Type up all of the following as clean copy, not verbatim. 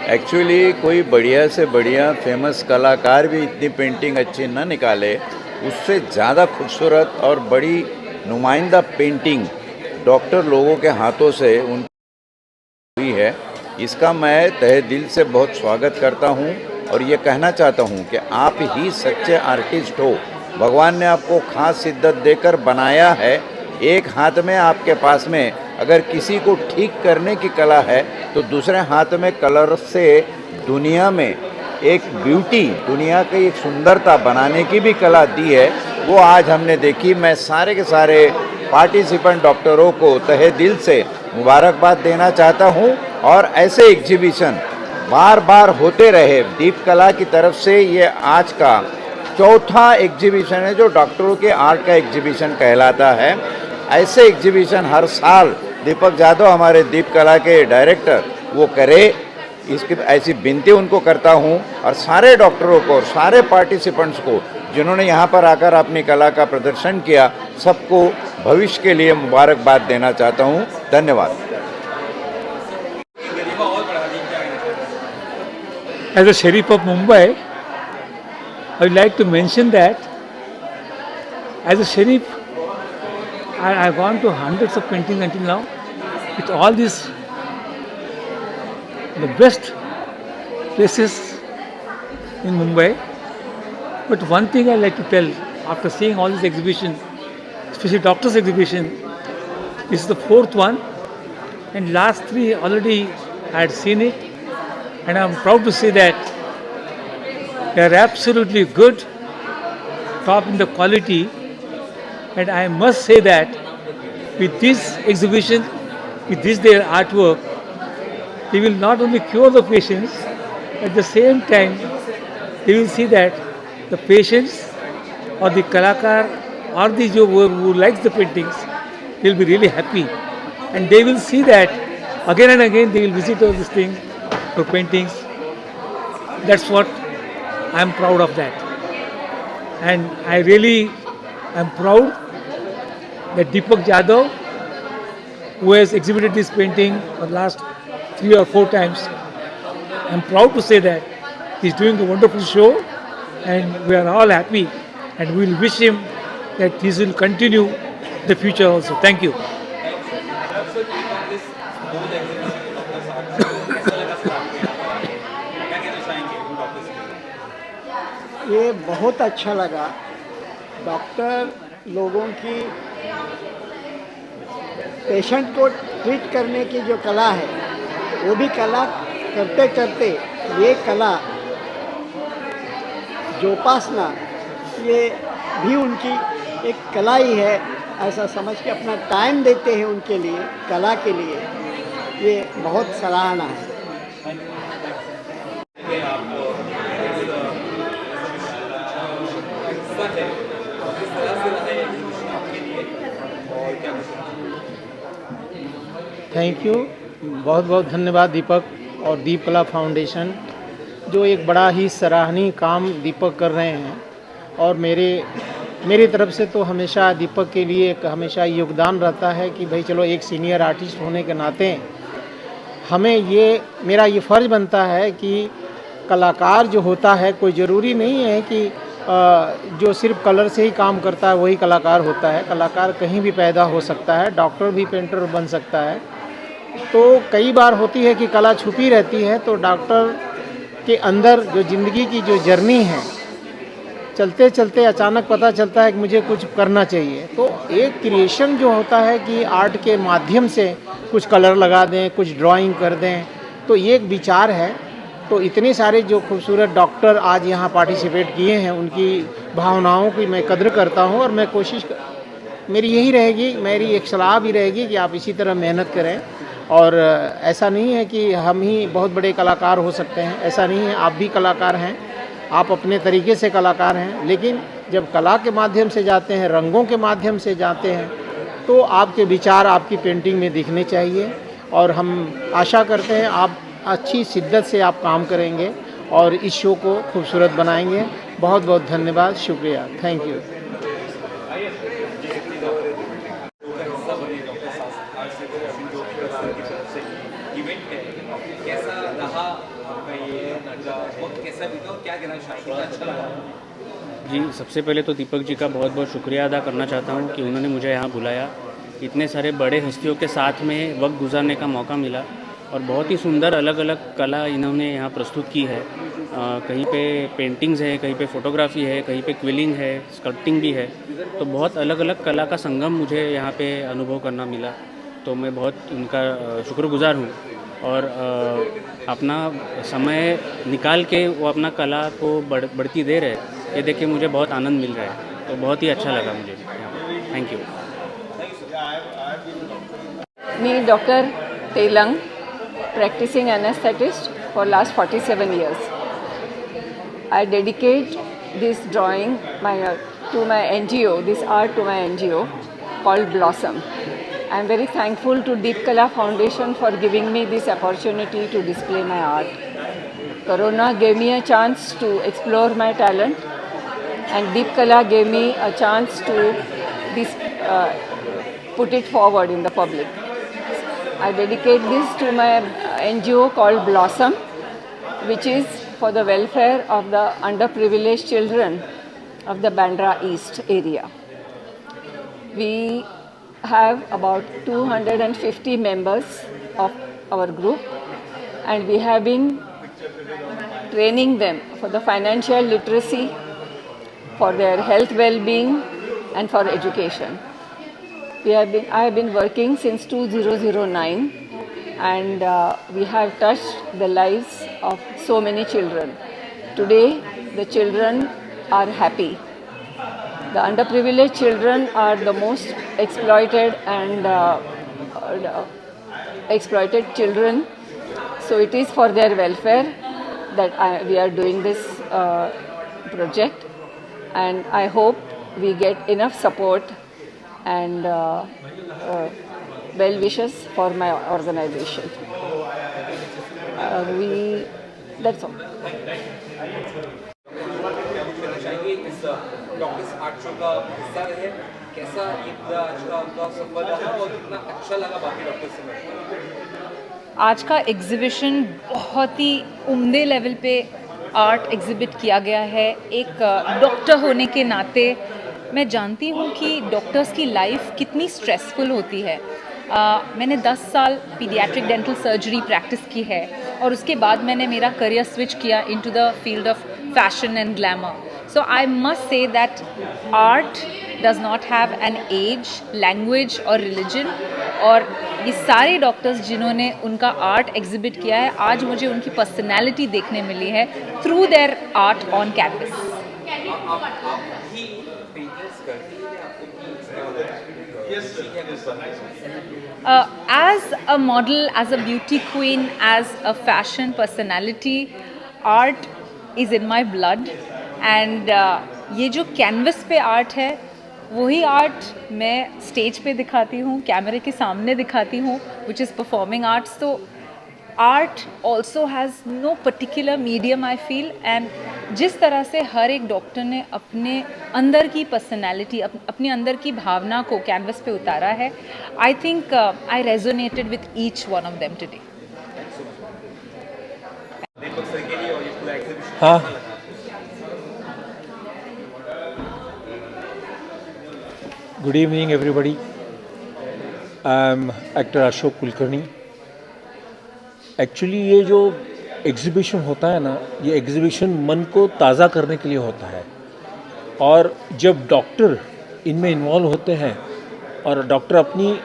Actually कोई बढ़िया से बढ़िया फेमस कलाकार भी इतनी पेंटिंग अच्छी न निकाले, उससे ज़्यादा खूबसूरत और बड़ी नुमाइंदा पेंटिंग डॉक्टर लोगों के हाथों से उन हुई है। इसका मैं तहे दिल से बहुत स्वागत करता हूँ और ये कहना चाहता हूँ कि आप ही सच्चे आर्टिस्ट हो। भगवान ने आपको खास शिद्दत देकर बनाया है। एक हाथ में आपके पास में अगर किसी को ठीक करने की कला है तो दूसरे हाथ में कलर से दुनिया में एक ब्यूटी, दुनिया की एक सुंदरता बनाने की भी कला दी है। वो आज हमने देखी। मैं सारे के सारे पार्टिसिपेंट डॉक्टरों को तहे दिल से मुबारकबाद देना चाहता हूँ और ऐसे एग्जीबिशन बार बार होते रहे। दीप कला की तरफ से ये आज का चौथा एग्जीबिशन है जो डॉक्टरों के आर्ट का एग्जीबिशन कहलाता है। ऐसे एग्जीबिशन हर साल दीपक यादव हमारे दीप कला के डायरेक्टर वो करे, इसकी ऐसी विनती उनको करता हूँ और सारे डॉक्टरों को और सारे पार्टिसिपेंट्स को जिन्होंने यहाँ पर आकर अपनी कला का प्रदर्शन किया, सबको भविष्य के लिए मुबारकबाद देना चाहता हूँ। धन्यवाद। As a Sheriff of Mumbai, I would like to mention that as a Sheriff, I've gone to hundreds of paintings until now with all these the best places in Mumbai. But one thing I like to tell after seeing all these exhibitions, especially doctors' exhibition, this is the fourth one, and last three already I had seen it, and I'm proud to say that they are absolutely good, top in the quality, and I must say that with this exhibition, with this their artwork, they will not only cure the patients, at the same time they will see that the patients or the kalakar or the who likes the paintings, they will be really happy, and they will see that again and again they will visit all these things for paintings. That's what I am proud of that, and I really am proud that Deepak Yadav, who has exhibited this painting for the last 3 or 4 times, I'm proud to say that he's doing a wonderful show, and we are all happy, and we will wish him that this will continue in the future also. Thank you. ये बहुत अच्छा लगा। Doctor लोगों की patient को treat करने की जो कला है, वो भी कला करते करते ये कला जोपासना, ये भी उनकी एक कला ही है, ऐसा समझ के अपना टाइम देते हैं उनके लिए, कला के लिए। ये बहुत सराहना है। थैंक यू, बहुत बहुत धन्यवाद दीपक और दीप कला फाउंडेशन, जो एक बड़ा ही सराहनीय काम दीपक कर रहे हैं। और मेरी तरफ से तो हमेशा दीपक के लिए एक हमेशा योगदान रहता है कि भाई चलो, एक सीनियर आर्टिस्ट होने के नाते हमें मेरा ये फ़र्ज़ बनता है कि कलाकार जो होता है, कोई ज़रूरी नहीं है कि जो सिर्फ कलर से ही काम करता है वही कलाकार होता है। कलाकार कहीं भी पैदा हो सकता है, डॉक्टर भी पेंटर बन सकता है। तो कई बार होती है कि कला छुपी रहती है, तो डॉक्टर के अंदर जो ज़िंदगी की जो जर्नी है, चलते चलते अचानक पता चलता है कि मुझे कुछ करना चाहिए। तो एक क्रिएशन जो होता है कि आर्ट के माध्यम से कुछ कलर लगा दें, कुछ ड्राइंग कर दें, तो ये एक विचार है। तो इतने सारे जो खूबसूरत डॉक्टर आज यहाँ पार्टिसिपेट किए हैं, उनकी भावनाओं की मैं कद्र करता हूँ, और मैं मेरी यही रहेगी, मेरी एक सलाह भी रहेगी कि आप इसी तरह मेहनत करें। और ऐसा नहीं है कि हम ही बहुत बड़े कलाकार हो सकते हैं, ऐसा नहीं है। आप भी कलाकार हैं, आप अपने तरीके से कलाकार हैं, लेकिन जब कला के माध्यम से जाते हैं, रंगों के माध्यम से जाते हैं, तो आपके विचार आपकी पेंटिंग में दिखने चाहिए। और हम आशा करते हैं आप अच्छी शिद्दत से आप काम करेंगे और इस शो को खूबसूरत बनाएंगे। बहुत बहुत धन्यवाद, शुक्रिया, थैंक यू। इवेंट है, कैसा रहा कहना चाहेंगे, अच्छा लगा? जी, सबसे पहले तो दीपक जी का बहुत बहुत शुक्रिया अदा करना चाहता हूँ कि उन्होंने मुझे यहाँ बुलाया, इतने सारे बड़े हस्तियों के साथ में वक्त गुजारने का मौका मिला और बहुत ही सुंदर अलग अलग कला इन्होंने यहाँ प्रस्तुत की है। कहीं पे पेंटिंग्स है, कहीं पे फ़ोटोग्राफी है, कहीं पे क्विलिंग है, स्कल्पटिंग भी है, तो बहुत अलग अलग कला का संगम मुझे यहाँ पे अनुभव करना मिला। तो मैं बहुत उनका शुक्रगुजार हूँ और अपना समय निकाल के वो अपना कला को बढ़ती दे रहे हैं, ये देख के मुझे बहुत आनंद मिल रहा है, तो बहुत ही अच्छा लगा मुझे यहाँ पे। Thank you. Me doctor Telang, practicing anesthetist for last 47 years. I dedicate this drawing to my NGO, this art to my NGO called Blossom. I am very thankful to Deep Kala Foundation for giving me this opportunity to display my art. Corona gave me a chance to explore my talent, and Deep Kala gave me a chance to put it forward in the public. I dedicate this to my NGO called Blossom, which is for the welfare of the underprivileged children of the Bandra East area. We have about 250 members of our group, and we have been training them for the financial literacy, for their health well-being, and for education. I have been working since 2009, and we have touched the lives of so many children. Today, the children are happy. The underprivileged children are the most exploited and exploited children. So it is for their welfare that we are doing this project, and I hope we get enough support and well wishes for my organization. That's all. Doctors art show का हिस्सा रहे, कैसा आज का आपका सफल रहा और कितना अच्छा लगा बाकी डॉक्टर्स से मिलकर? आज का एग्जीबिशन बहुत ही उम्दे लेवल पे आर्ट एग्जिबिट किया गया है। एक डॉक्टर होने के नाते मैं जानती हूँ कि डॉक्टर्स की लाइफ कितनी स्ट्रेसफुल होती है। मैंने 10 साल पीडियाट्रिक डेंटल सर्जरी प्रैक्टिस की है और उसके बाद मैंने मेरा करियर स्विच किया into the field of fashion and glamour. So I must say that art does not have an age, language or religion, और ये सारे डॉक्टर्स जिन्होंने उनका आर्ट एग्जिबिट किया है, आज मुझे उनकी पर्सनैलिटी देखने मिली है through their art on canvas. As a model, as a beauty queen, as a fashion personality, art is in my blood. And ये जो कैनवस पे आर्ट है वही आर्ट मैं स्टेज पे दिखाती हूँ, कैमरे के सामने दिखाती हूँ, विच इज़ परफॉर्मिंग आर्ट्स। तो art also has no particular medium I feel, and जिस तरह से हर एक डॉक्टर ने अपने अंदर की पर्सनैलिटी, अपने अंदर की भावना को कैनवस पे उतारा है, I think I resonated with each one of them today. हाँ, good evening everybody. I am actor Ashok Kulkarni. Actually ये जो एग्ज़िबिशन होता है ना, ये एग्ज़िबिशन मन को ताज़ा करने के लिए होता है, और जब डॉक्टर इनमें इन्वॉल्व होते हैं और डॉक्टर अपनी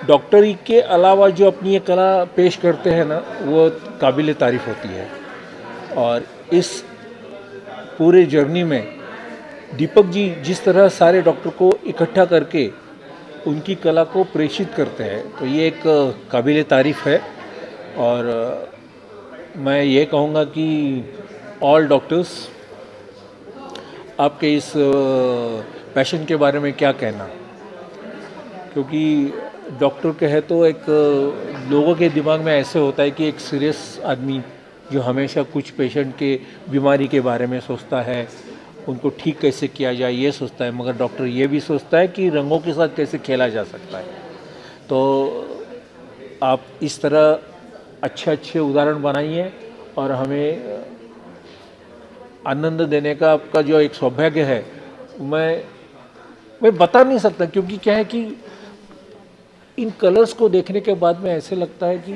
डॉक्टरी के अलावा जो अपनी ये कला पेश करते हैं ना, वो काबिल तारीफ़ होती है। और इस पूरे जर्नी में दीपक जी जिस तरह सारे डॉक्टर को इकट्ठा करके उनकी कला को प्रेषित करते हैं, तो ये एक काबिल तारीफ़ है। और मैं ये कहूँगा कि ऑल डॉक्टर्स, आपके इस पैशन के बारे में क्या कहना, क्योंकि डॉक्टर कहे तो एक लोगों के दिमाग में ऐसे होता है कि एक सीरियस आदमी जो हमेशा कुछ पेशेंट के बीमारी के बारे में सोचता है, उनको ठीक कैसे किया जाए ये सोचता है, मगर डॉक्टर ये भी सोचता है कि रंगों के साथ कैसे खेला जा सकता है। तो आप इस तरह अच्छे अच्छे उदाहरण बनाइए और हमें आनंद देने का आपका जो एक सौभाग्य है, मैं बता नहीं सकता, क्योंकि क्या है कि इन कलर्स को देखने के बाद में ऐसे लगता है कि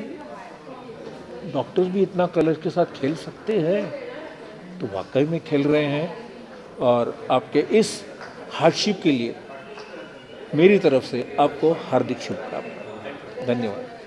डॉक्टर्स भी इतना कलर्स के साथ खेल सकते हैं, तो वाकई में खेल रहे हैं। और आपके इस हार्डशिप के लिए मेरी तरफ से आपको हार्दिक शुभकामनाएं। धन्यवाद।